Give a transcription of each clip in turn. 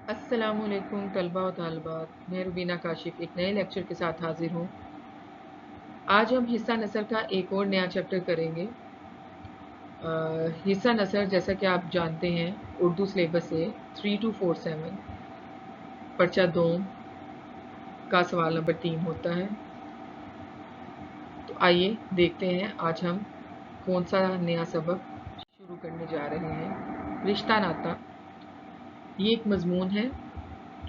السلام علیکم طلباء و طالبات، میں روبینہ کاشف ایک نئے لیکچر کے ساتھ حاضر ہوں۔ آج ہم حصہ نثر کا ایک اور نیا چیپٹر کریں گے۔ حصہ نثر جیسا کہ آپ جانتے ہیں اردو سلیبس سے 3247 پرچہ دوم کا سوال نمبر 3 ہوتا ہے۔ تو آئیے دیکھتے ہیں آج ہم کون سا نیا سبق شروع کرنے جا رہے ہیں۔ رشتہ ناتا یہ ایک مضمون ہے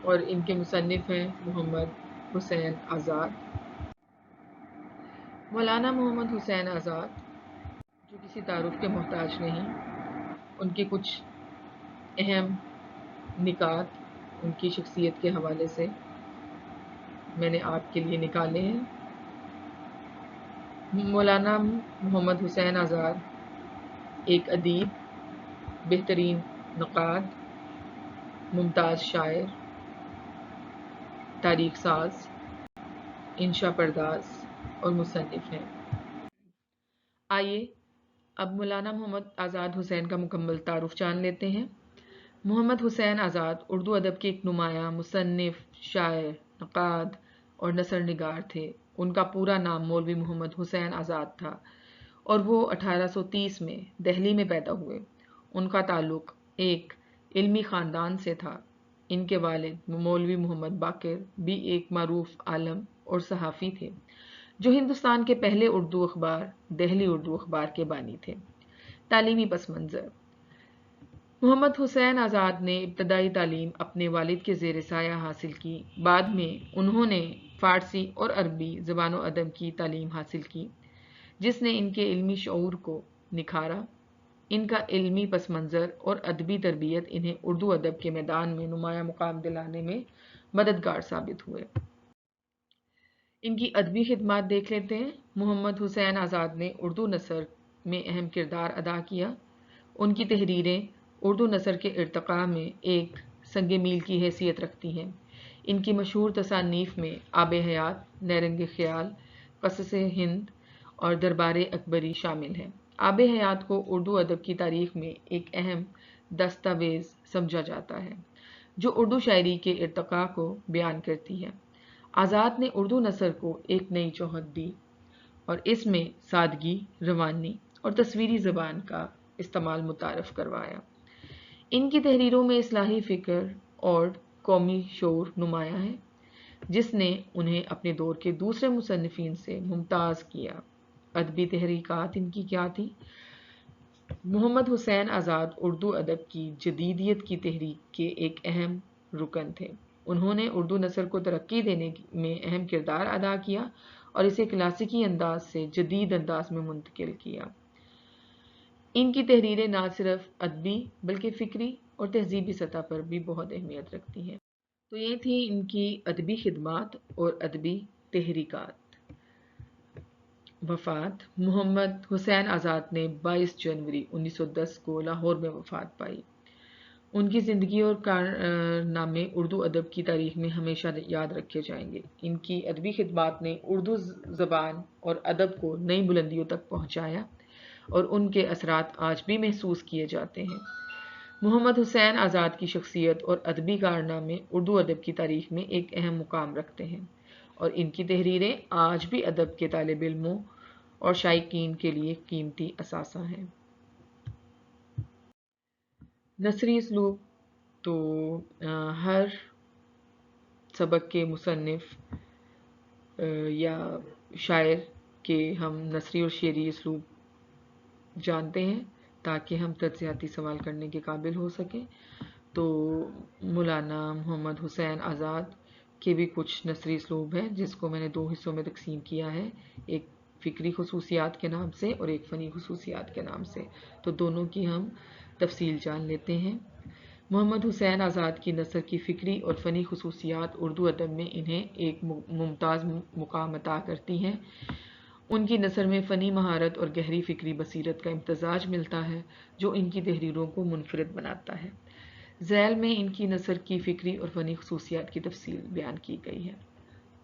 اور ان کے مصنف ہیں محمد حسین آزاد۔ مولانا محمد حسین آزاد جو کسی تعارف کے محتاج نہیں، ان کے کچھ اہم نکات ان کی شخصیت کے حوالے سے میں نے آپ کے لیے نکالے ہیں۔ مولانا محمد حسین آزاد ایک ادیب، بہترین نقاد، ممتاز شاعر، تاریخ ساز، انشا پرداز اور مصنف ہیں۔ آئیے اب مولانا محمد آزاد حسین کا مکمل تعارف جان لیتے ہیں۔ محمد حسین آزاد اردو ادب کے ایک نمایاں مصنف، شاعر، نقاد اور نثر نگار تھے۔ ان کا پورا نام مولوی محمد حسین آزاد تھا اور وہ 1830 میں دہلی میں پیدا ہوئے۔ ان کا تعلق ایک علمی خاندان سے تھا۔ ان کے والد مولوی محمد باقر بھی ایک معروف عالم اور صحافی تھے جو ہندوستان کے پہلے اردو اخبار دہلی اردو اخبار کے بانی تھے۔ تعلیمی پس منظر: محمد حسین آزاد نے ابتدائی تعلیم اپنے والد کے زیر سایہ حاصل کی۔ بعد میں انہوں نے فارسی اور عربی زبان و ادب کی تعلیم حاصل کی جس نے ان کے علمی شعور کو نکھارا۔ ان کا علمی پس منظر اور ادبی تربیت انہیں اردو ادب کے میدان میں نمایاں مقام دلانے میں مددگار ثابت ہوئے۔ ان کی ادبی خدمات دیکھ لیتے ہیں۔ محمد حسین آزاد نے اردو نثر میں اہم کردار ادا کیا۔ ان کی تحریریں اردو نثر کے ارتقاء میں ایک سنگ میل کی حیثیت رکھتی ہیں۔ ان کی مشہور تصانیف میں آب حیات، نیرنگ خیال، قصص ہند اور دربار اکبری شامل ہیں۔ آب حیات کو اردو ادب کی تاریخ میں ایک اہم دستاویز سمجھا جاتا ہے جو اردو شاعری کے ارتقاء کو بیان کرتی ہے۔ آزاد نے اردو نثر کو ایک نئی جوہر دی اور اس میں سادگی، روانی اور تصویری زبان کا استعمال متعارف کروایا۔ ان کی تحریروں میں اصلاحی فکر اور قومی شعور نمایاں ہے جس نے انہیں اپنے دور کے دوسرے مصنفین سے ممتاز کیا۔ ادبی تحریکات ان کی کیا تھی؟ محمد حسین آزاد اردو ادب کی جدیدیت کی تحریک کے ایک اہم رکن تھے۔ انہوں نے اردو نثر کو ترقی دینے میں اہم کردار ادا کیا اور اسے کلاسیکی انداز سے جدید انداز میں منتقل کیا۔ ان کی تحریریں نہ صرف ادبی بلکہ فکری اور تہذیبی سطح پر بھی بہت اہمیت رکھتی ہیں۔ تو یہ تھی ان کی ادبی خدمات اور ادبی تحریکات۔ وفات: محمد حسین آزاد نے 22 جنوری 1910 کو لاہور میں وفات پائی۔ ان کی زندگی اور کارنامے اردو ادب کی تاریخ میں ہمیشہ یاد رکھے جائیں گے۔ ان کی ادبی خدمات نے اردو زبان اور ادب کو نئی بلندیوں تک پہنچایا اور ان کے اثرات آج بھی محسوس کیے جاتے ہیں۔ محمد حسین آزاد کی شخصیت اور ادبی کارنامے اردو ادب کی تاریخ میں ایک اہم مقام رکھتے ہیں اور ان کی تحریریں آج بھی ادب کے طالب علموں اور شائقین کے لیے قیمتی اثاثہ ہیں۔ نثری اسلوب تو ہر سبق کے مصنف یا شاعر کے ہم نثری اور شعری اسلوب جانتے ہیں تاکہ ہم تجزیاتی سوال کرنے کے قابل ہو سکیں۔ تو مولانا محمد حسین آزاد کے بھی کچھ نثری اسلوب ہیں جس کو میں نے 2 حصوں میں تقسیم کیا ہے، ایک فکری خصوصیات کے نام سے اور ایک فنی خصوصیات کے نام سے۔ تو دونوں کی ہم تفصیل جان لیتے ہیں۔ محمد حسین آزاد کی نثر کی فکری اور فنی خصوصیات اردو ادب میں انہیں ایک ممتاز مقام عطا کرتی ہیں۔ ان کی نثر میں فنی مہارت اور گہری فکری بصیرت کا امتزاج ملتا ہے جو ان کی تحریروں کو منفرد بناتا ہے۔ ذیل میں ان کی نثر کی فکری اور فنی خصوصیات کی تفصیل بیان کی گئی ہے۔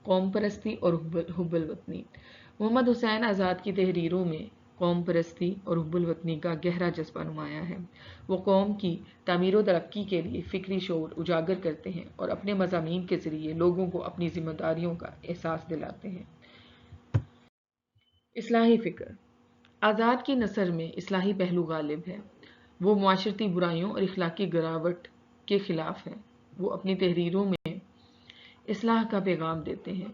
قوم پرستی اور حب الوطنی: محمد حسین آزاد کی تحریروں میں قوم پرستی اور حب الوطنی کا گہرا جذبہ نمایاں ہے۔ وہ قوم کی تعمیر و ترقی کے لیے فکری شعور اجاگر کرتے ہیں اور اپنے مضامین کے ذریعے لوگوں کو اپنی ذمہ داریوں کا احساس دلاتے ہیں۔ اصلاحی فکر۔ آزاد کی نثر میں اصلاحی پہلو غالب ہے۔ وہ معاشرتی برائیوں اور اخلاقی گراوٹ کے خلاف ہیں۔ وہ اپنی تحریروں میں اصلاح کا پیغام دیتے ہیں۔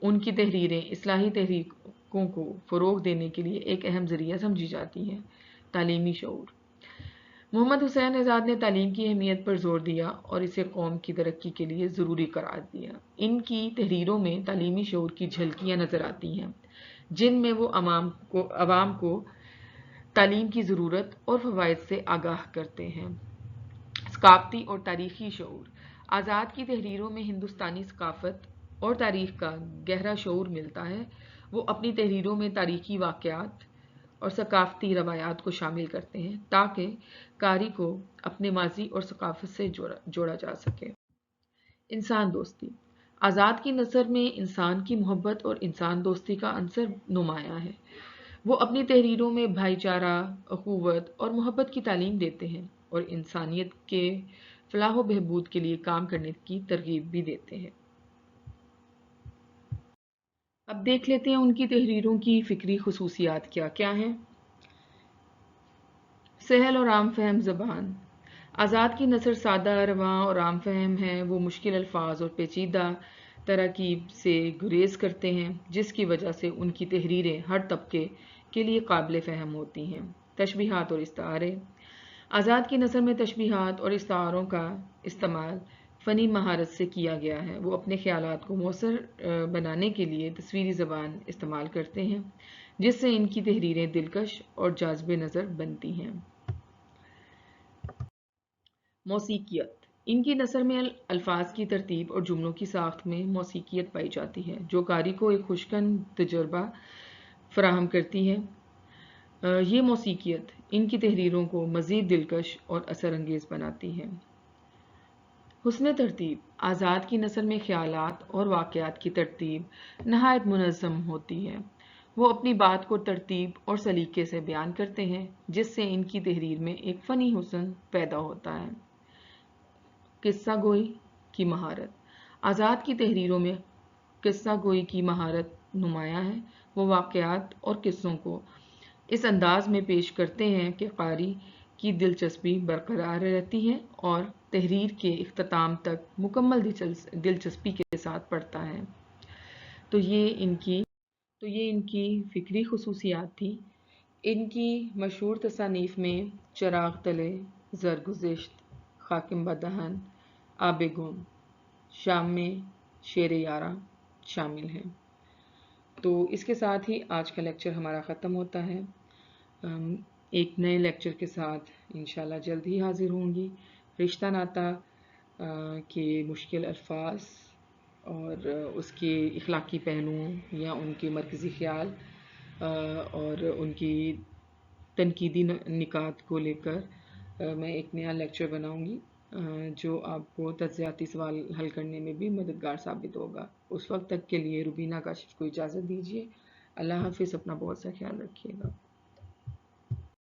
ان کی تحریریں اصلاحی تحریکوں کو فروغ دینے کے لیے ایک اہم ذریعہ سمجھی جاتی ہیں۔ تعلیمی شعور۔ محمد حسین آزاد نے تعلیم کی اہمیت پر زور دیا اور اسے قوم کی ترقی کے لیے ضروری قرار دیا۔ ان کی تحریروں میں تعلیمی شعور کی جھلکیاں نظر آتی ہیں، جن میں وہ عوام کو تعلیم کی ضرورت اور فوائد سے آگاہ کرتے ہیں۔ ثقافتی اور تاریخی شعور۔ آزاد کی تحریروں میں ہندوستانی ثقافت اور تاریخ کا گہرا شعور ملتا ہے۔ وہ اپنی تحریروں میں تاریخی واقعات اور ثقافتی روایات کو شامل کرتے ہیں تاکہ قاری کو اپنے ماضی اور ثقافت سے جوڑا جا سکے۔ انسان دوستی۔ آزاد کی نثر میں انسان کی محبت اور انسان دوستی کا عنصر نمایاں ہے۔ وہ اپنی تحریروں میں بھائی چارہ، اخوت اور محبت کی تعلیم دیتے ہیں اور انسانیت کے فلاح و بہبود کے لیے کام کرنے کی ترغیب بھی دیتے ہیں۔ اب دیکھ لیتے ہیں ان کی تحریروں کی فکری خصوصیات کیا کیا ہیں۔ سہل اور عام فہم زبان۔ آزاد کی نثر سادہ، رواں اور عام فہم ہے۔ وہ مشکل الفاظ اور پیچیدہ تراکیب سے گریز کرتے ہیں، جس کی وجہ سے ان کی تحریریں ہر طبقے کے لیے قابل فہم ہوتی ہیں۔ تشبیہات اور استعارے۔ آزاد کی نثر میں تشبیہات اور استعاروں کا استعمال فنی مہارت سے کیا گیا ہے۔ وہ اپنے خیالات کو مؤثر بنانے کے لیے تصویری زبان استعمال کرتے ہیں، جس سے ان کی تحریریں دلکش اور جاذب نظر بنتی ہیں۔ موسیقیت۔ ان کی نثر میں الفاظ کی ترتیب اور جملوں کی ساخت میں موسیقیت پائی جاتی ہے، جو قاری کو ایک خوشگوار تجربہ فراہم کرتی ہے۔ یہ موسیقیت ان کی تحریروں کو مزید دلکش اور اثر انگیز بناتی ہے۔ حسن ترتیب۔ آزاد کی نثر میں خیالات اور واقعات کی ترتیب نہایت منظم ہوتی ہے۔ وہ اپنی بات کو ترتیب اور سلیقے سے بیان کرتے ہیں، جس سے ان کی تحریر میں ایک فنی حسن پیدا ہوتا ہے۔ قصہ گوئی کی مہارت۔ آزاد کی تحریروں میں قصہ گوئی کی مہارت نمایاں ہے۔ وہ واقعات اور قصوں کو اس انداز میں پیش کرتے ہیں کہ قاری کی دلچسپی برقرار رہتی ہے اور تحریر کے اختتام تک مکمل دلچسپی کے ساتھ پڑھتا ہے۔ تو یہ ان کی فکری خصوصیات تھی۔ ان کی مشہور تصانیف میں چراغ تلے، زرگزشت، خاکم بدہن، آب گم، شام میں شیر یاراں شامل ہیں۔ تو اس کے ساتھ ہی آج کا لیکچر ہمارا ختم ہوتا ہے۔ ایک نئے لیکچر کے ساتھ انشاءاللہ جلد ہی حاضر ہوں گی۔ رشتہ ناتا کے مشکل الفاظ اور اس کے اخلاقی پہلوؤں یا ان کے مرکزی خیال اور ان کی تنقیدی نکات کو لے کر میں ایک نیا لیکچر بناؤں گی، جو آپ کو تجزیاتی سوال حل کرنے میں بھی مددگار ثابت ہوگا۔ اس وقت تک کے لیے روبینہ کاشف کو اجازت دیجیے۔ اللہ حافظ۔ اپنا بہت سا خیال رکھیے گا۔